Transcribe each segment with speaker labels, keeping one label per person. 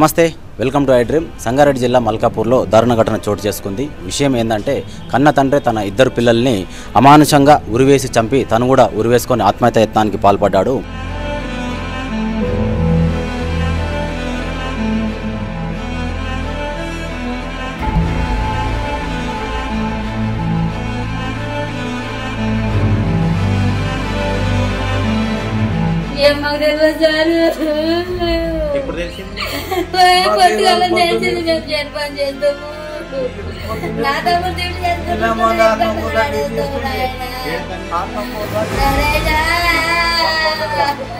Speaker 1: నమస్తే, welcome to I dream. Sangareddy జిల్లా మల్కాపూర్లో దారుణ ఘటన చోటు చేసుకుంది. విషయం ఏంటంటే, కన్న తండ్రి తన ఇద్దరు పిల్లల్ని అమానుషంగా ఉరివేసి చంపి తను కూడా ఉరివేసుకొని ఆత్మహత్య యత్నానికి పాల్పడ్డాడు.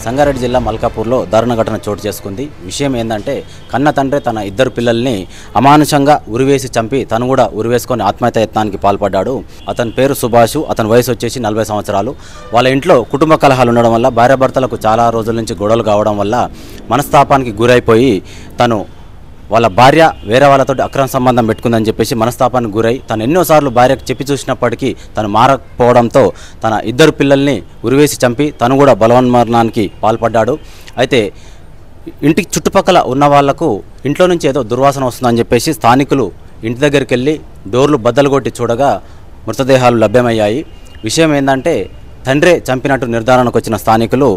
Speaker 1: సంగారెడ్డి జిల్లా మల్కాపూర్లో దారుణ ఘటన చోటు చేసుకుంది. విషయం ఏంటంటే, కన్న తండ్రి తన ఇద్దరు పిల్లల్ని అమానుషంగా ఉరివేసి చంపి తను కూడా ఉరివేసుకొని ఆత్మహత్య యత్నానికి పాల్పడ్డాడు. అతని పేరు సుభాష్. అతని వయసు వచ్చేసి 40 సంవత్సరాలు. వాళ్ళ ఇంట్లో కుటుంబ కలహాలు ఉండడం వల్ల, భార్యాభర్తలకు చాలా రోజుల నుంచి గొడవలు కావడం వల్ల మనస్తాపానికి గురైపోయి తను వాళ్ళ భార్య వేరే వాళ్ళతో అక్రమ సంబంధం పెట్టుకుందని చెప్పేసి మనస్తాపానికి గురై తను ఎన్నోసార్లు భార్యకు చెప్పి చూసినప్పటికీ తను మారకపోవడంతో తన ఇద్దరు పిల్లల్ని ఉరివేసి చంపి తను కూడా బలవన్మరణానికి పాల్పడ్డాడు. అయితే ఇంటికి చుట్టుపక్కల ఉన్న వాళ్లకు ఇంట్లో నుంచి ఏదో దుర్వాసన వస్తుందని చెప్పేసి స్థానికులు ఇంటి దగ్గరికి వెళ్ళి డోర్లు బద్దలు కొట్టి చూడగా మృతదేహాలు లభ్యమయ్యాయి. విషయం ఏంటంటే, తండ్రే చంపినట్టు నిర్ధారణకు వచ్చిన స్థానికులు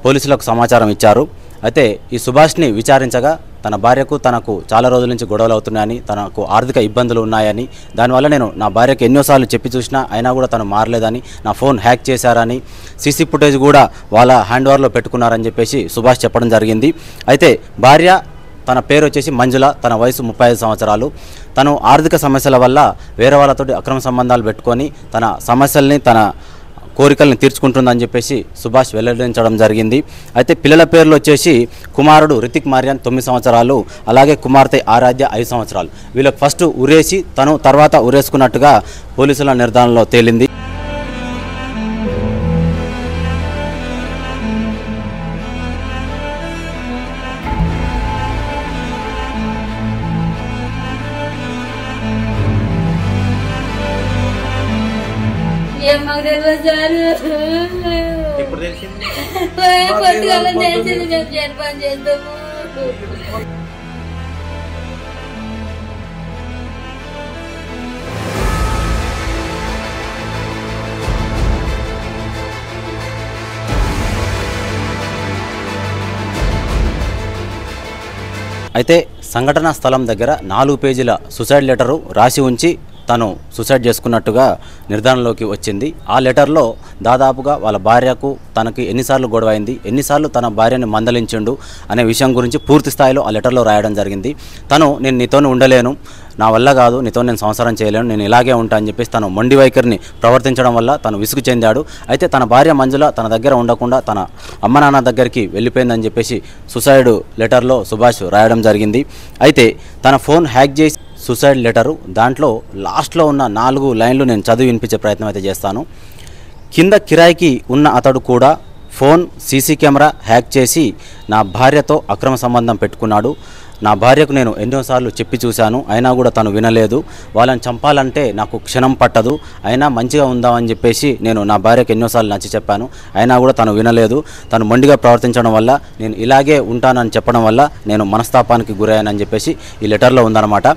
Speaker 1: పోలీసులకు సమాచారం ఇచ్చారు. అయితే ఈ సుభాష్ని విచారించగా తన భార్యకు తనకు చాలా రోజుల నుంచి గొడవలు అవుతున్నాయని, తనకు ఆర్థిక ఇబ్బందులు ఉన్నాయని, దానివల్ల నేను నా భార్యకు ఎన్నోసార్లు చెప్పి చూసినా అయినా కూడా తను మారలేదని, నా ఫోన్ హ్యాక్ చేశారని, సీసీ ఫుటేజ్ కూడా వాళ్ళ హ్యాండ్ ఓవర్లో పెట్టుకున్నారని చెప్పేసి సుభాష్ చెప్పడం జరిగింది. అయితే భార్య తన పేరు వచ్చేసి మంజుల, తన వయసు 35 సంవత్సరాలు. తను ఆర్థిక సమస్యల వల్ల వేరే వాళ్ళతో అక్రమ సంబంధాలు పెట్టుకొని తన సమస్యల్ని తన కోరికల్ని తీర్చుకుంటుందని చెప్పేసి సుభాష్ వెల్లడించడం జరిగింది. అయితే పిల్లల పేర్లు వచ్చేసి కుమారుడు రితిక్ మార్యాన్ 9 సంవత్సరాలు, అలాగే కుమార్తె ఆరాధ్య 5 సంవత్సరాలు. వీళ్ళకి ఫస్ట్ ఉరేసి తను తర్వాత ఉరేసుకున్నట్టుగా పోలీసుల నిర్ధారణలో తేలింది. అయితే సంఘటనా స్థలం దగ్గర 4 పేజీల సూసైడ్ లెటరు రాసి ఉంచి తను సూసైడ్ చేసుకున్నట్టుగా నిర్ధారణలోకి వచ్చింది. ఆ లెటర్లో దాదాపుగా వాళ్ళ భార్యకు తనకి ఎన్నిసార్లు గొడవైంది, ఎన్నిసార్లు తన భార్యని మందలించిండు అనే విషయం గురించి పూర్తి స్థాయిలో ఆ లెటర్లో రాయడం జరిగింది. నేను నీతోనే ఉండలేను, నా వల్ల కాదు, నీతో నేను సంసారం చేయలేను, నేను ఇలాగే ఉంటా అని చెప్పేసి తను మొండి వైఖరిని ప్రవర్తించడం వల్ల తను విసుగు చెందాడు. అయితే తన భార్య మంజుల తన దగ్గర ఉండకుండా తన అమ్మ నాన్న దగ్గరికి వెళ్ళిపోయిందని చెప్పేసి సూసైడ్ లెటర్లో సుభాష్ రాయడం జరిగింది. అయితే తన ఫోన్ హ్యాక్ చేసి సూసైడ్ లెటరు దాంట్లో లాస్ట్లో ఉన్న 4 లైన్లు నేను చదివి వినిపించే ప్రయత్నం అయితే చేస్తాను. కింద కిరాయికి ఉన్న అతడు కూడా ఫోన్ సీసీ కెమెరా హ్యాక్ చేసి నా భార్యతో అక్రమ సంబంధం పెట్టుకున్నాడు. నా భార్యకు నేను ఎన్నోసార్లు చెప్పి చూశాను, అయినా కూడా తను వినలేదు. వాళ్ళని చంపాలంటే నాకు క్షణం పట్టదు, అయినా మంచిగా ఉందామని చెప్పేసి నేను నా భార్యకు ఎన్నోసార్లు నచ్చి చెప్పాను, అయినా కూడా తను వినలేదు. తను మొండిగా ప్రవర్తించడం వల్ల, నేను ఇలాగే ఉంటానని చెప్పడం వల్ల నేను మనస్తాపానికి గురయ్యానని చెప్పేసి ఈ లెటర్లో ఉందన్నమాట.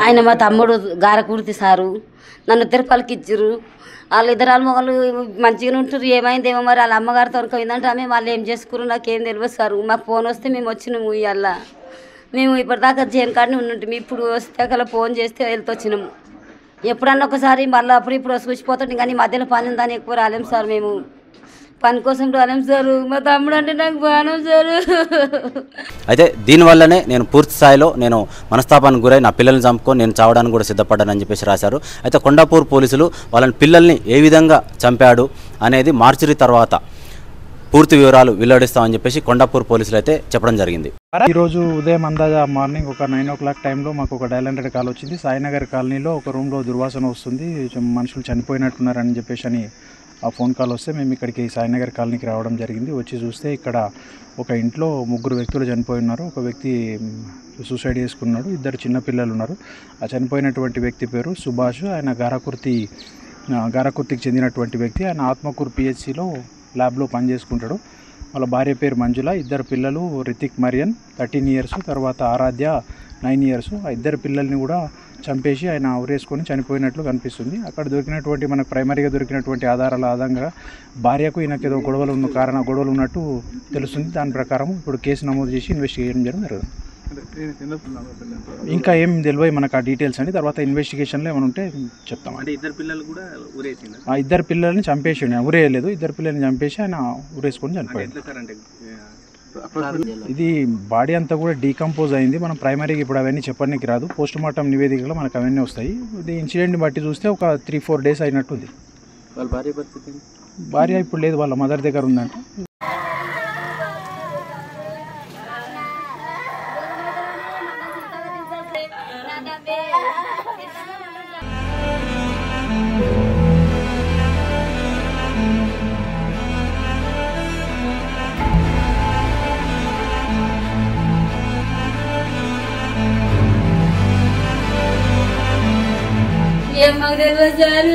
Speaker 2: ఆయన మా తమ్ముడు గారకూర్తి సారు, నన్ను తిరుపతికి ఇచ్చారు. వాళ్ళిద్దరు మొగలు మంచిగానే ఉంటారు. ఏమైందేమో మరి వాళ్ళ అమ్మగారితో పోయిందంటే ఆమె వాళ్ళు ఏం చేసుకున్నారు నాకేం తెలియదు సారు. మాకు ఫోన్ వస్తే మేము వచ్చినాము. ఇవాళ మేము ఇప్పటిదాకా జైన్ కాడనే ఉన్నట్టు, ఇప్పుడు వస్తే అక్కడ ఫోన్ చేస్తే వెళ్తూ వచ్చినాము. ఎప్పుడన్నా ఒకసారి మళ్ళీ ఇప్పుడు చూసిపోతుంటాం, కానీ మధ్యలో పని ఉందని ఎక్కువ రాలేము సార్. మేము పని కోసం రాలేము సారు. మా తమ్ముడు అంటే నాకు బాగా సారు.
Speaker 1: అయితే దీనివల్లనే నేను పూర్తి స్థాయిలో నేను మనస్తాపానికి గురై నా పిల్లల్ని చంపుకొని నేను చావడానికి కూడా సిద్ధపడ్డానని చెప్పేసి రాశారు. అయితే కొండాపూర్ పోలీసులు వాళ్ళని పిల్లల్ని ఏ విధంగా చంపాడు అనేది మార్చిరి తర్వాత పూర్తి వివరాలు వెల్లడిస్తామని చెప్పేసి కొండాపూర్ పోలీసులు అయితే చెప్పడం జరిగింది.
Speaker 3: ఈరోజు ఉదయం అందాజా మార్నింగ్ ఒక 9 o'clock టైంలో మాకు ఒక డయల్ 100 కాల్ వచ్చింది. సాయినగర్ కాలనీలో ఒక రూమ్లో దుర్వాసన వస్తుంది, మనుషులు చనిపోయినట్టున్నారని చెప్పేసి అని ఆ ఫోన్ కాల్ వస్తే మేము ఇక్కడికి సాయినగర్ కాలనీకి రావడం జరిగింది. వచ్చి చూస్తే ఇక్కడ ఒక ఇంట్లో 3 వ్యక్తులు చనిపోయి ఉన్నారు. ఒక వ్యక్తి సూసైడ్ చేసుకున్నాడు, 2 చిన్నపిల్లలు ఉన్నారు. ఆ చనిపోయినటువంటి వ్యక్తి పేరు సుభాష్. ఆయన గారకుర్తికి చెందినటువంటి వ్యక్తి. ఆయన ఆత్మకూరు పిహెచ్సిలో ల్యాబ్లో పనిచేసుకుంటాడు. వాళ్ళ భార్య పేరు మంజుల, 2 పిల్లలు రితిక్ మరియన్ 13 ఇయర్స్, తర్వాత ఆరాధ్య 9 ఇయర్స్. ఆ 2 పిల్లల్ని కూడా చంపేసి ఆయన ఉరేసుకొని చనిపోయినట్లు కనిపిస్తుంది. అక్కడ దొరికినటువంటి మనకు ప్రైమరీగా దొరికినటువంటి ఆధారాల ఆధారంగా భార్యకు ఈయనకి ఏదో గొడవలు ఉన్నట్టు తెలుస్తుంది. దాని ప్రకారం ఇప్పుడు కేసు నమోదు చేసి ఇన్వెస్టిగేషన్ జరుగుతుంది. ఇంకా ఏం తెలియదు మనకు ఆ డీటెయిల్స్ అండి. తర్వాత ఇన్వెస్టిగేషన్లో ఏమైనా ఉంటే చెప్తాం.
Speaker 4: అంటే 2 పిల్లలు కూడా ఊరేసింది.
Speaker 3: ఆ 2 పిల్లల్ని చంపేసి ఊరేయలేదు, 2 పిల్లల్ని చంపేసి ఆయన ఊరేసుకొని చనిపోయాడు. ఇది బాడీ అంతా కూడా డీకంపోజ్ అయింది. మనం ప్రైమరీగా ఇప్పుడు అవన్నీ చెప్పడానికి రాదు. పోస్ట్ మార్టం నివేదికలో మనకు అవన్నీ వస్తాయి. ఇది ఇన్సిడెంట్ని బట్టి చూస్తే ఒక 3-4 డేస్ అయినట్టుంది.
Speaker 4: వాళ్ళ భార్య పరిస్థితి?
Speaker 3: భార్య ఇప్పుడు లేదు, వాళ్ళ మదర్ దగ్గర ఉందంట.
Speaker 5: మాకు తెలియదు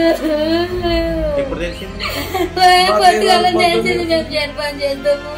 Speaker 4: ఎప్పుడు తెలిసింది?
Speaker 5: కొద్దిగా తెలిసింది, మేము జన్మం చేస్తాము.